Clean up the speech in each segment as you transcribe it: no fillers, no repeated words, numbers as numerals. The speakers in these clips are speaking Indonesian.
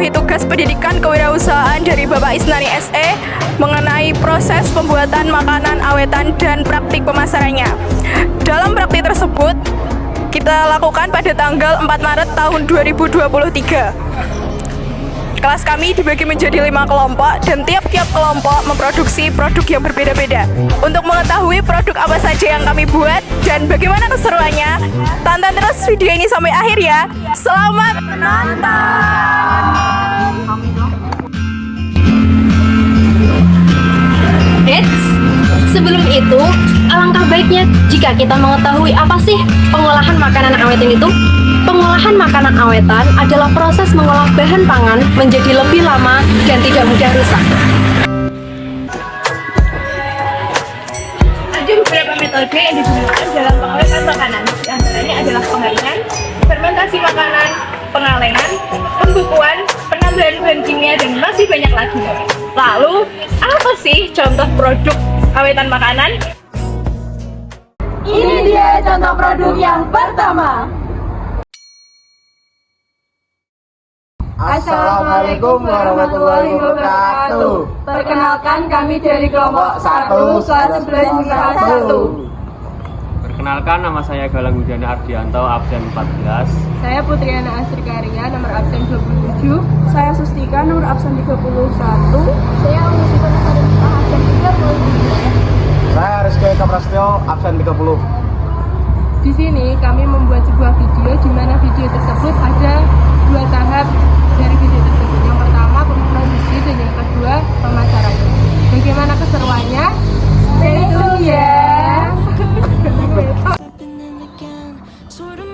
memenuhi tugas pendidikan kewirausahaan dari Bapak Isnani SE mengenai proses pembuatan makanan awetan dan praktik pemasarannya. Dalam praktik tersebut, kita lakukan pada tanggal 4 Maret tahun 2023. Kelas kami dibagi menjadi 5 kelompok dan tiap-tiap kelompok memproduksi produk yang berbeda-beda. Untuk mengetahui produk apa saja yang kami buat dan bagaimana keseruannya, tonton terus video ini sampai akhir ya. Selamat menonton! Eits, sebelum itu, alangkah baiknya jika kita mengetahui apa sih pengolahan makanan awetan itu. Pengolahan makanan awetan adalah proses mengolah bahan pangan menjadi lebih lama dan tidak mudah rusak. Ada beberapa metode yang digunakan dalam pengolahan makanan. Di antaranya adalah pengeringan, fermentasi makanan, pengalengan, pembukuan, penambahan bahan kimia, dan masih banyak lagi. Lalu, apa sih contoh produk awetan makanan? Ini dia contoh produk yang pertama. Assalamualaikum warahmatullahi wabarakatuh. Perkenalkan, kami dari kelompok 1 kelas 11 IPA 1. Perkenalkan, nama saya Galang Widana Ardianto, absen 14. Saya Putriana Asrikarya, nomor absen 27. Saya Sustika, nomor absen 31. Saya Unisika Nasarinta, absen 33. Saya Rizky Kaprastyo, absen 30. Di sini kami membuat sebuah video di mana video tersebut ada 2 tahap dari video tersebut. Yang pertama produksi dan yang kedua pemasarannya. Bagaimana keseruannya? Stay tune ya.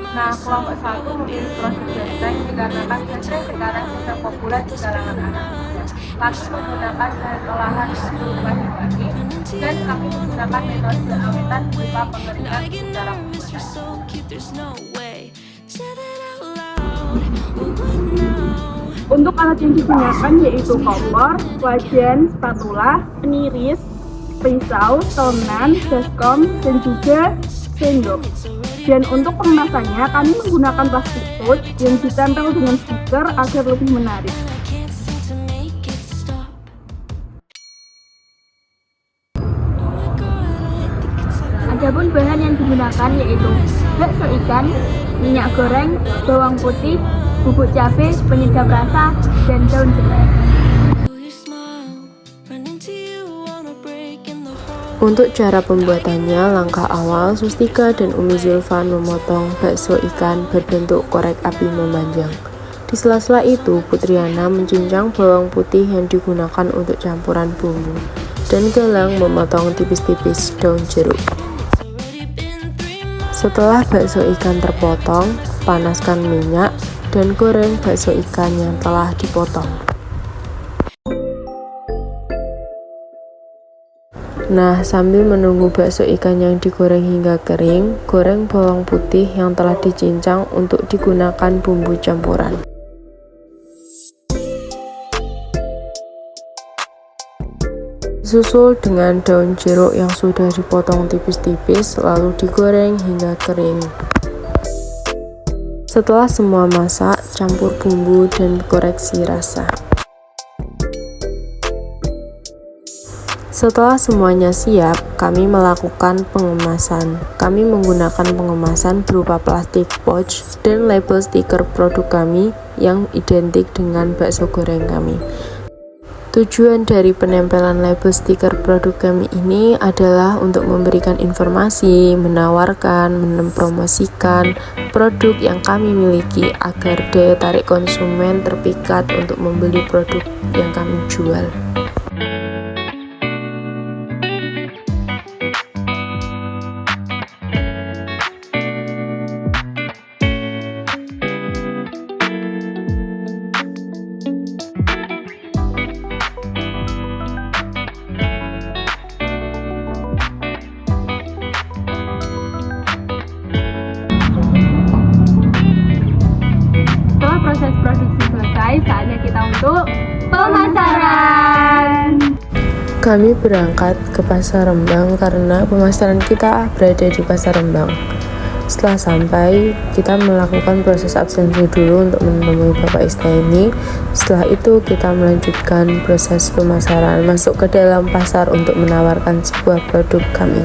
Nah, kelompok 1 memilih proses gesrek dikarenakan gesrek sekarang sedang populer di kalangan anak muda. Kami menggunakan bahan olahan berupa dibagi dan kami menggunakan metode awetan berupa pengeringan secara menggunakan. Untuk alat yang digunakan yaitu kompor, wajan, spatula, peniris, pisau, tonan, baskom, dan juga sendok. Dan untuk pengemasannya kami menggunakan plastik pouch yang ditempel dengan stiker agar lebih menarik. Adapun bahan yang digunakan yaitu bakso ikan, minyak goreng, bawang putih, bubuk cabai, penyedap rasa, dan daun jeruk. Untuk cara pembuatannya, langkah awal Sustika dan Umi Zulfan memotong bakso ikan berbentuk korek api memanjang. Di sela-sela itu, Putriana mencincang bawang putih yang digunakan untuk campuran bumbu, dan Galang memotong tipis-tipis daun jeruk. Setelah bakso ikan terpotong, panaskan minyak dan goreng bakso ikan yang telah dipotong. Nah, sambil menunggu bakso ikan yang digoreng hingga kering, goreng bawang putih yang telah dicincang untuk digunakan bumbu campuran. Susul dengan daun jeruk yang sudah dipotong tipis-tipis, lalu digoreng hingga kering. Setelah semua masak, campur bumbu dan koreksi rasa. Setelah semuanya siap, kami melakukan pengemasan. Kami menggunakan pengemasan berupa plastik pouch dan label stiker produk kami yang identik dengan bakso goreng kami. Tujuan dari penempelan label stiker produk kami ini adalah untuk memberikan informasi, menawarkan, mempromosikan produk yang kami miliki agar daya tarik konsumen terpikat untuk membeli produk yang kami jual. Proses produksi selesai, saatnya kita untuk pemasaran. Kami berangkat ke Pasar Rembang karena pemasaran kita berada di Pasar Rembang. Setelah sampai, kita melakukan proses absensi dulu untuk menemui Bapak Isna ini. Setelah itu kita melanjutkan proses pemasaran, masuk ke dalam pasar untuk menawarkan sebuah produk kami.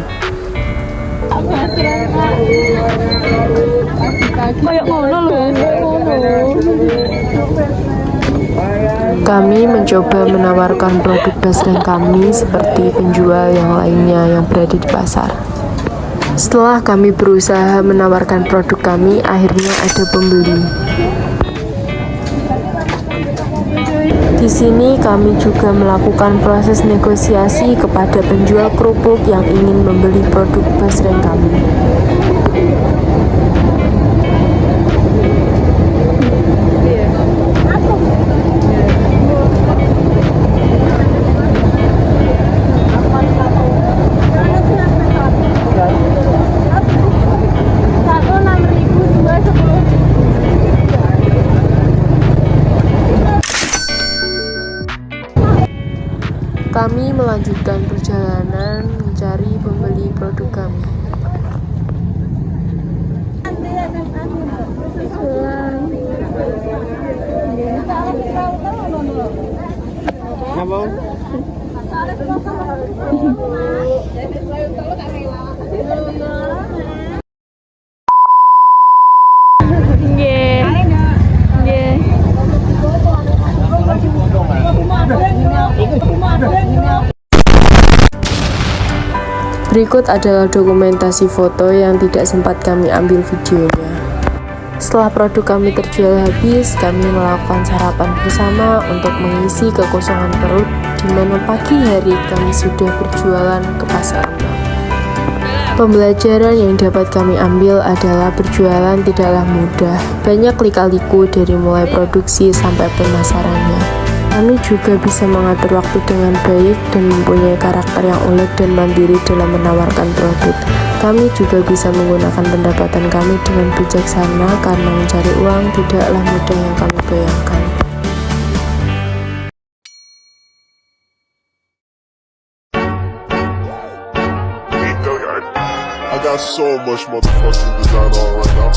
Kami mencoba menawarkan produk basreng kami seperti penjual yang lainnya yang berada di pasar. Setelah kami berusaha menawarkan produk kami, akhirnya ada pembeli. Di sini kami juga melakukan proses negosiasi kepada penjual kerupuk yang ingin membeli produk basreng kami. Kami melanjutkan perjalanan mencari pembeli produk kami. Berikut adalah dokumentasi foto yang tidak sempat kami ambil videonya. Setelah produk kami terjual habis, kami melakukan sarapan bersama untuk mengisi kekosongan perut, di mana pagi hari kami sudah berjualan ke pasar. Pembelajaran yang dapat kami ambil adalah berjualan tidaklah mudah. Banyak lika-liku dari mulai produksi sampai pemasarannya. Kami juga bisa mengatur waktu dengan baik dan mempunyai karakter yang ulet dan mandiri dalam menawarkan produk. Kami juga bisa menggunakan pendapatan kami dengan bijaksana karena mencari uang tidaklah mudah yang kami bayangkan. I got so much motherfucking design on right now.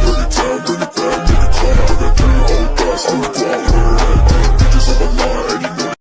Bring it down, bring it down, bring it down. I got 3 old guys, I'm down with it. Bitches on my line, and you know.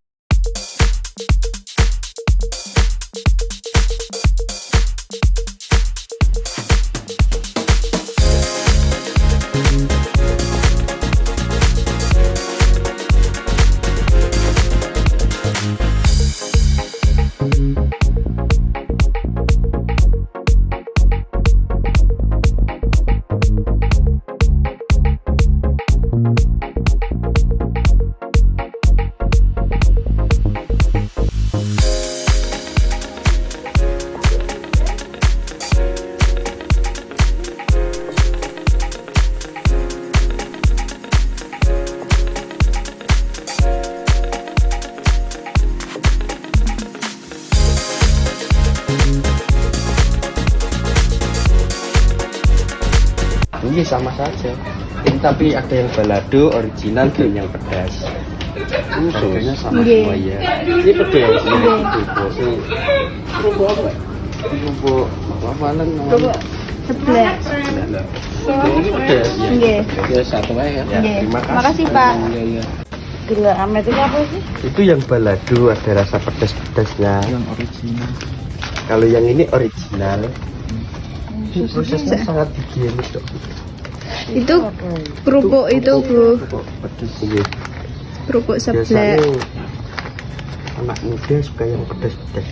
Iya sama saja. Ini tapi ada yang balado original dan yang pedas. Harganya sama semua ya. Ini pedas. Ini kerupuk apa? Kerupuk apa namanya? Kerupuk seblak. Ini pedas ya. Nggih. Ya satu aja ya. Terima kasih. Makasih, Pak. Iya. Gula amet itu apa sih? Itu yang balado ada rasa pedas-pedasnya. Yang original. Kalau yang ini original. Prosesnya sangat higienis dok. Itu kerupuk itu, Bro. Pedas ini. Kerupuk seblak. Biasanya anak muda suka yang pedas-pedas.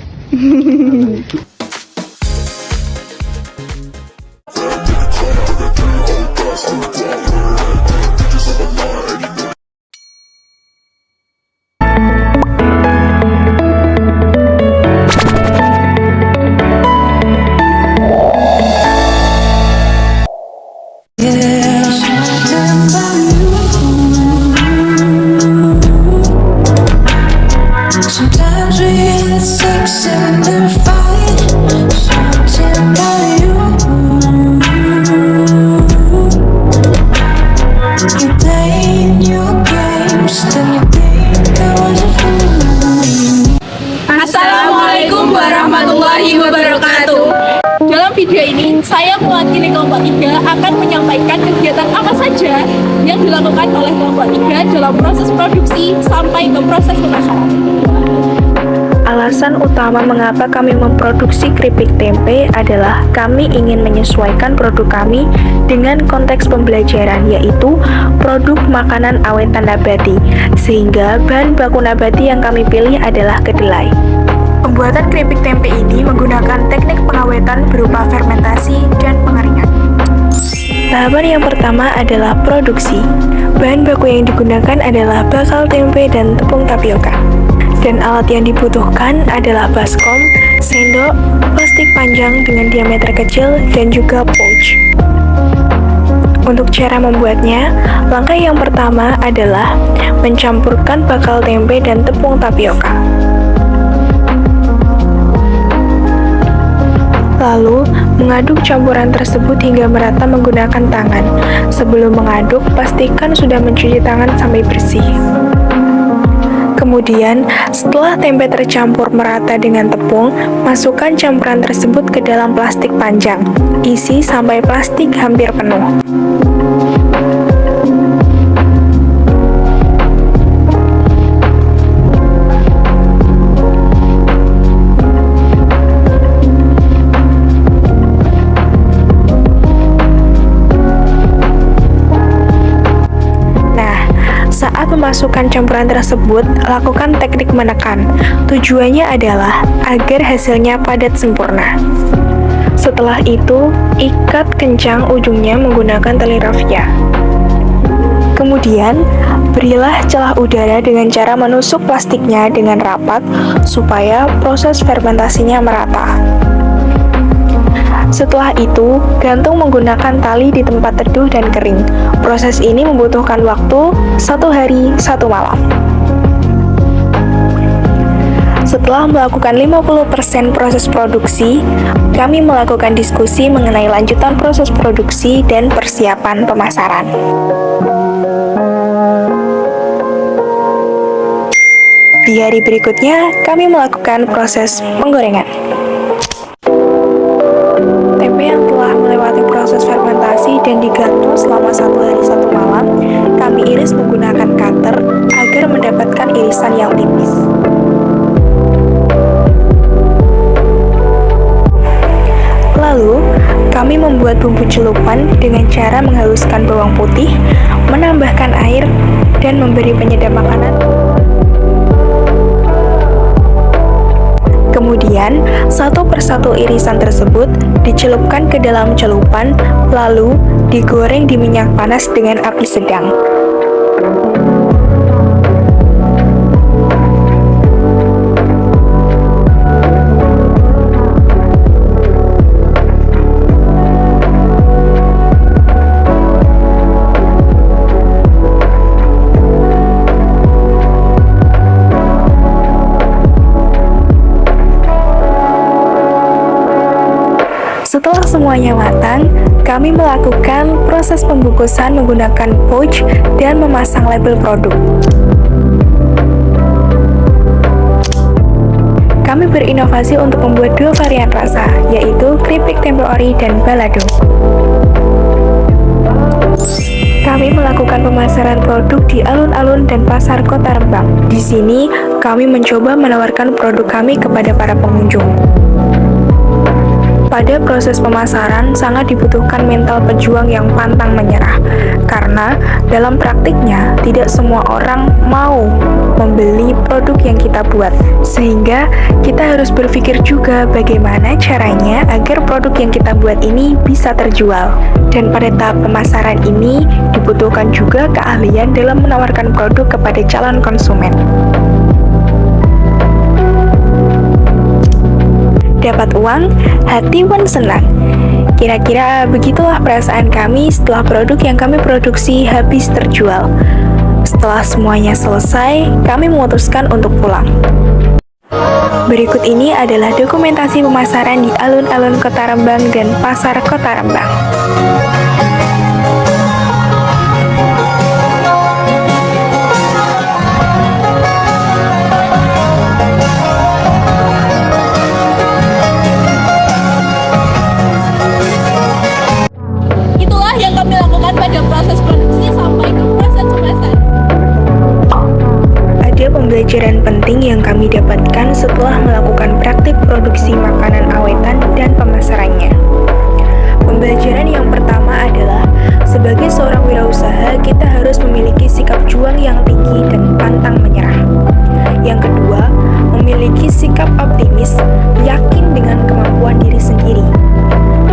Sometimes we had sex and then fight. Something about you. You playing your games, then you think I was a fool. Assalamualaikum warahmatullahi wabarakatuh. Dalam video ini saya mewakili kelompok 3 akan menyampaikan kegiatan apa saja yang dilakukan oleh kelompok 3 dalam proses produksi sampai ke proses pemasaran. Alasan utama mengapa kami memproduksi keripik tempe adalah kami ingin menyesuaikan produk kami dengan konteks pembelajaran, yaitu produk makanan awetan nabati, sehingga bahan baku nabati yang kami pilih adalah kedelai. Pembuatan keripik tempe ini menggunakan teknik pengawetan berupa fermentasi dan pengeringan. Tahapan yang pertama adalah produksi. Bahan baku yang digunakan adalah bakal tempe dan tepung tapioka. Dan alat yang dibutuhkan adalah baskom, sendok, plastik panjang dengan diameter kecil, dan juga pouch. Untuk cara membuatnya, langkah yang pertama adalah mencampurkan bakal tempe dan tepung tapioka. Lalu, mengaduk campuran tersebut hingga merata menggunakan tangan. Sebelum mengaduk, pastikan sudah mencuci tangan sampai bersih. Kemudian, setelah tempe tercampur merata dengan tepung, masukkan campuran tersebut ke dalam plastik panjang. Isi sampai plastik hampir penuh. Saat memasukkan campuran tersebut, lakukan teknik menekan. Tujuannya adalah agar hasilnya padat sempurna. Setelah itu, ikat kencang ujungnya menggunakan tali raffia. Kemudian, berilah celah udara dengan cara menusuk plastiknya dengan rapat supaya proses fermentasinya merata. Setelah itu, gantung menggunakan tali di tempat teduh dan kering. Proses ini membutuhkan waktu 1 hari 1 malam. Setelah melakukan 50% proses produksi, kami melakukan diskusi mengenai lanjutan proses produksi dan persiapan pemasaran. Di hari berikutnya, kami melakukan proses penggorengan. Tempe yang telah melewati proses fermentasi dan digantung selama 1 hari 1 malam, kami iris menggunakan cutter agar mendapatkan irisan yang tipis. Lalu, kami membuat bumbu celupan dengan cara menghaluskan bawang putih, menambahkan air, dan memberi penyedap makanan. Kemudian, satu persatu irisan tersebut dicelupkan ke dalam celupan, lalu digoreng di minyak panas dengan api sedang. Setelah semuanya matang, kami melakukan proses pembungkusan menggunakan pouch dan memasang label produk. Kami berinovasi untuk membuat 2 varian rasa, yaitu keripik tempe ori dan balado. Kami melakukan pemasaran produk di alun-alun dan pasar Kota Rembang. Di sini, kami mencoba menawarkan produk kami kepada para pengunjung. Pada proses pemasaran sangat dibutuhkan mental pejuang yang pantang menyerah, karena dalam praktiknya tidak semua orang mau membeli produk yang kita buat, sehingga kita harus berpikir juga bagaimana caranya agar produk yang kita buat ini bisa terjual. Dan pada tahap pemasaran ini dibutuhkan juga keahlian dalam menawarkan produk kepada calon konsumen. Dapat uang, hati pun senang. Kira-kira begitulah perasaan kami setelah produk yang kami produksi habis terjual. Setelah semuanya selesai, kami memutuskan untuk pulang. Berikut ini adalah dokumentasi pemasaran di alun-alun Kota Rembang dan pasar Kota Rembang. praktik produksi makanan awetan dan pemasarannya. Pembelajaran yang pertama adalah, sebagai seorang wirausaha, kita harus memiliki sikap juang yang tinggi dan pantang menyerah. Yang kedua, memiliki sikap optimis, yakin dengan kemampuan diri sendiri.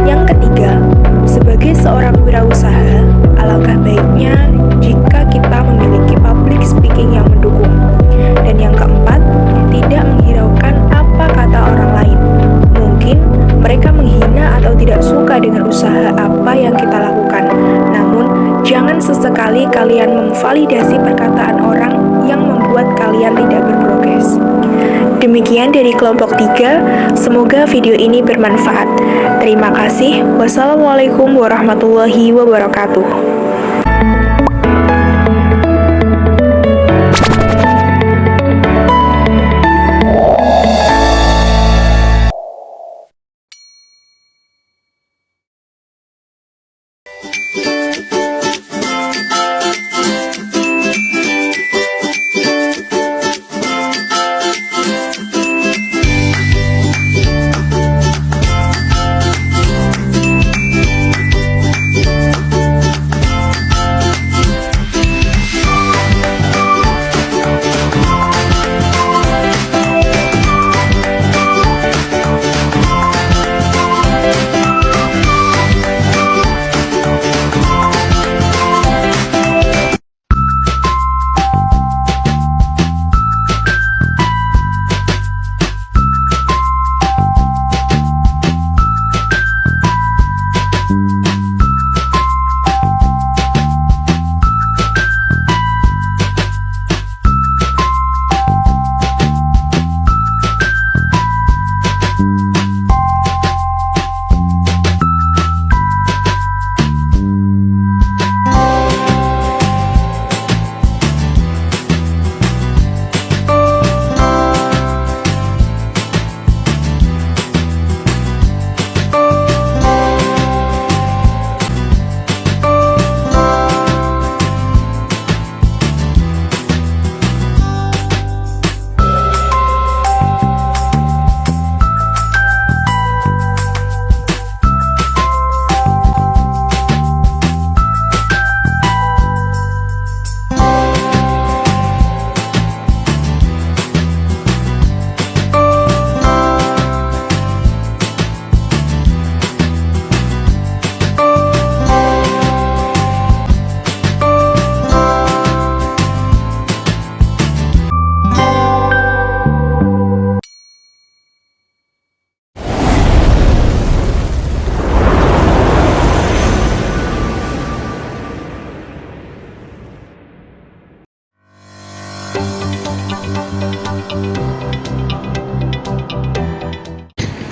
Yang ketiga, sebagai seorang wirausaha, alangkah baiknya jika kita memiliki public speaking yang mendukung. Dan yang keempat, tidak menghiraukan apa kata orang lain. Mungkin mereka menghina atau tidak suka dengan usaha apa yang kita lakukan. Namun, jangan sesekali kalian memvalidasi perkataan orang yang membuat kalian tidak berprogres. Demikian dari kelompok 3, semoga video ini bermanfaat. Terima kasih. Wassalamualaikum warahmatullahi wabarakatuh.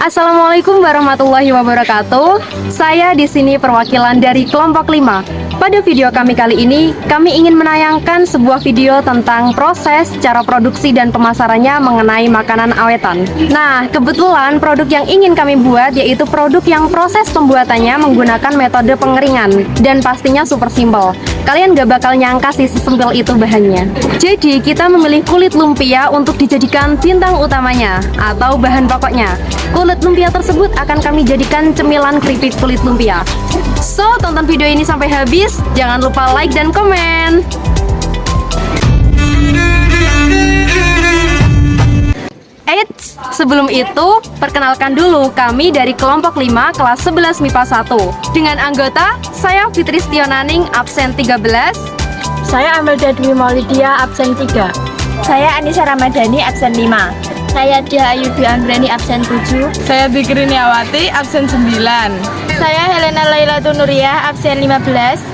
Assalamualaikum warahmatullahi wabarakatuh. Saya di sini perwakilan dari kelompok 5. Pada video kami kali ini, kami ingin menayangkan sebuah video tentang proses, cara produksi dan pemasarannya mengenai makanan awetan. Nah, kebetulan produk yang ingin kami buat yaitu produk yang proses pembuatannya menggunakan metode pengeringan dan pastinya super simple. Kalian gak bakal nyangka sih sesimpel itu bahannya. Jadi, kita memilih kulit lumpia untuk dijadikan bintang utamanya atau bahan pokoknya. Kulit lumpia tersebut akan kami jadikan cemilan keripik kulit lumpia. So, tonton video ini sampai habis. Jangan lupa like dan komen. Eits, sebelum itu, perkenalkan dulu kami dari kelompok 5 kelas 11 MIPA 1. Dengan anggota, saya Fitri Stionaning, absen 13. Saya Amelda Dwi Maulidia, absen 3. Saya Anissa Ramadhani, absen 5. Saya Dia Ayubi Anggreni, absen 7. Saya Bikri Niawati, absen 9. Saya Helena Laila Tunuria, absen 15.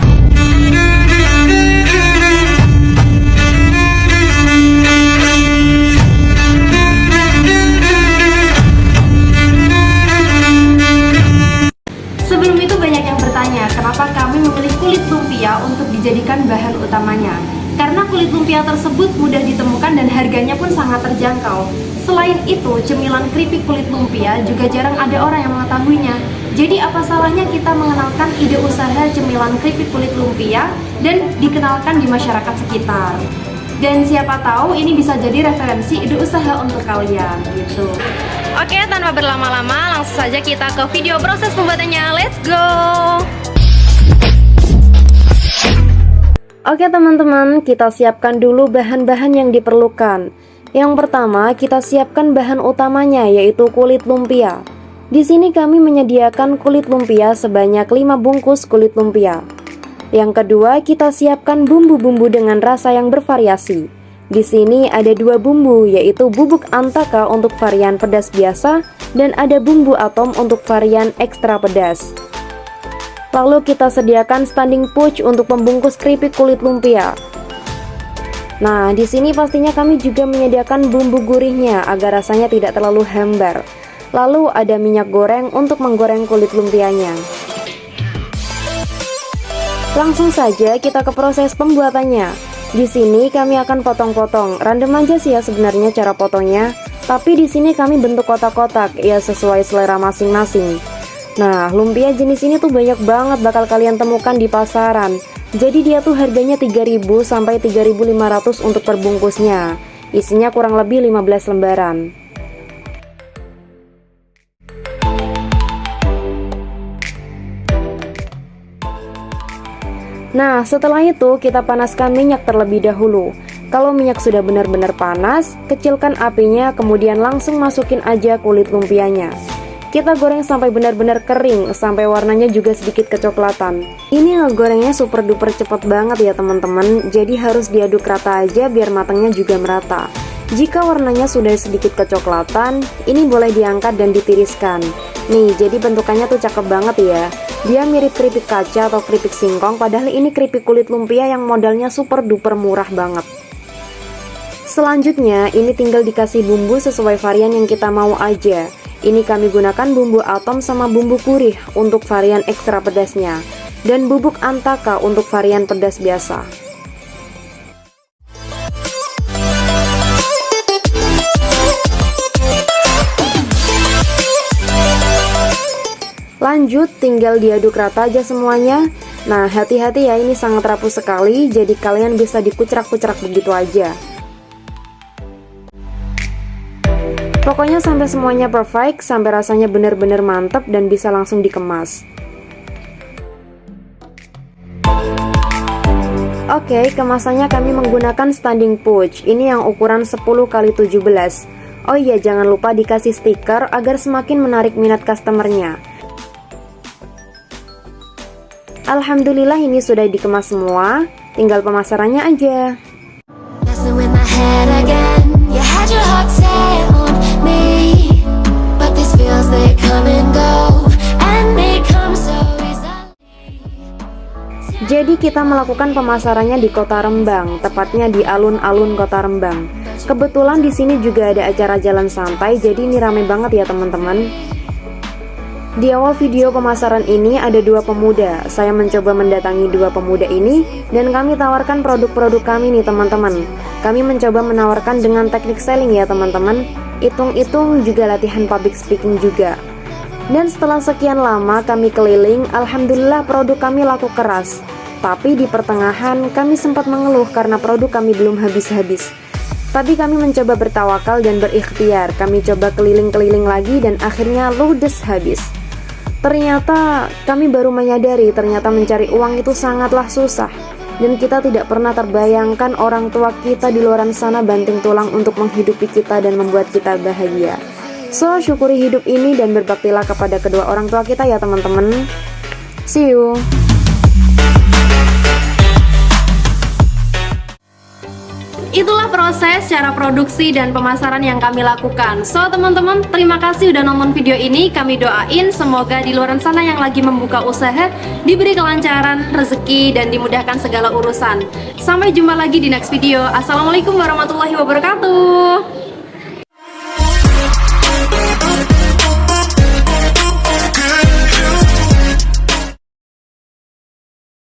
Sebelum itu banyak yang bertanya, kenapa kami memilih kulit lumpia untuk dijadikan bahan utamanya? Karena kulit lumpia tersebut mudah ditemukan dan harganya pun sangat terjangkau. Selain itu, cemilan keripik kulit lumpia juga jarang ada orang yang mengetahuinya. Jadi apa salahnya kita mengenalkan ide usaha cemilan keripik kulit lumpia dan dikenalkan di masyarakat sekitar. Dan siapa tahu ini bisa jadi referensi ide usaha untuk kalian gitu. Oh Oke, tanpa berlama-lama, langsung saja kita ke video proses pembuatannya. Let's go! Oke teman-teman, kita siapkan dulu bahan-bahan yang diperlukan. Yang pertama, kita siapkan bahan utamanya, yaitu kulit lumpia. Di sini kami menyediakan kulit lumpia sebanyak 5 bungkus kulit lumpia. Yang kedua, kita siapkan bumbu-bumbu dengan rasa yang bervariasi. Di sini ada 2 bumbu, yaitu bubuk antaka untuk varian pedas biasa dan ada bumbu atom untuk varian ekstra pedas. Lalu kita sediakan standing pouch untuk pembungkus keripik kulit lumpia. Nah, di sini pastinya kami juga menyediakan bumbu gurihnya agar rasanya tidak terlalu hambar. Lalu ada minyak goreng untuk menggoreng kulit lumpianya. Langsung saja kita ke proses pembuatannya. Di sini kami akan potong-potong. Random aja sih ya sebenarnya cara potongnya, tapi di sini kami bentuk kotak-kotak ya sesuai selera masing-masing. Nah, lumpia jenis ini tuh banyak banget bakal kalian temukan di pasaran. Jadi dia tuh harganya 3.000 sampai 3.500 untuk perbungkusnya. Isinya kurang lebih 15 lembaran. Nah, setelah itu kita panaskan minyak terlebih dahulu. Kalau minyak sudah benar-benar panas, kecilkan apinya, kemudian langsung masukin aja kulit lumpianya. Kita goreng sampai benar-benar kering, sampai warnanya juga sedikit kecoklatan. Ini ngegorengnya super duper cepet banget ya teman-teman, jadi harus diaduk rata aja biar matangnya juga merata. Jika warnanya sudah sedikit kecoklatan, ini boleh diangkat dan ditiriskan. Nih, jadi bentukannya tuh cakep banget ya. Dia mirip keripik kaca atau keripik singkong, padahal ini keripik kulit lumpia yang modalnya super duper murah banget. Selanjutnya, ini tinggal dikasih bumbu sesuai varian yang kita mau aja. Ini kami gunakan bumbu atom sama bumbu gurih untuk varian ekstra pedasnya, dan bubuk antaka untuk varian pedas biasa. Lanjut, tinggal diaduk rata aja semuanya. Nah, hati-hati ya, ini sangat rapuh sekali, jadi kalian bisa dikucrak-kucrak begitu aja. Pokoknya sampai semuanya perfect, sampai rasanya benar-benar mantap dan bisa langsung dikemas. Oke, kemasannya kami menggunakan standing pouch. Ini yang ukuran 10x17. Oh iya, jangan lupa dikasih stiker agar semakin menarik minat customernya. Alhamdulillah ini sudah dikemas semua, tinggal pemasarannya aja. Jadi kita melakukan pemasarannya di Kota Rembang, tepatnya di alun-alun Kota Rembang. Kebetulan di sini juga ada acara jalan santai, jadi ini rame banget ya teman-teman. Di awal video pemasaran ini ada 2 pemuda. Saya mencoba mendatangi 2 pemuda ini dan kami tawarkan produk-produk kami nih teman-teman. Kami mencoba menawarkan dengan teknik selling ya teman-teman. Hitung-hitung juga latihan public speaking juga. Dan setelah sekian lama kami keliling, alhamdulillah produk kami laku keras. Tapi di pertengahan kami sempat mengeluh karena produk kami belum habis-habis. Tapi kami mencoba bertawakal dan berikhtiar. Kami coba keliling-keliling lagi dan akhirnya ludes habis. Ternyata kami baru menyadari ternyata mencari uang itu sangatlah susah. Dan kita tidak pernah terbayangkan orang tua kita di luar sana banting tulang untuk menghidupi kita dan membuat kita bahagia. So, syukuri hidup ini dan berbaktilah kepada kedua orang tua kita ya teman-teman. See you. Itulah proses cara produksi dan pemasaran yang kami lakukan. So teman-teman, terima kasih udah nonton video ini. Kami doain semoga di luar sana yang lagi membuka usaha diberi kelancaran, rezeki, dan dimudahkan segala urusan. Sampai jumpa lagi di next video. Assalamualaikum warahmatullahi wabarakatuh.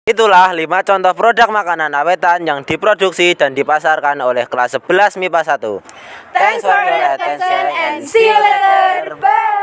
Itulah 5 contoh produk makanan awetan yang diproduksi dan dipasarkan oleh kelas 11 MIPA 1. Thanks for your attention and see you later. Bye.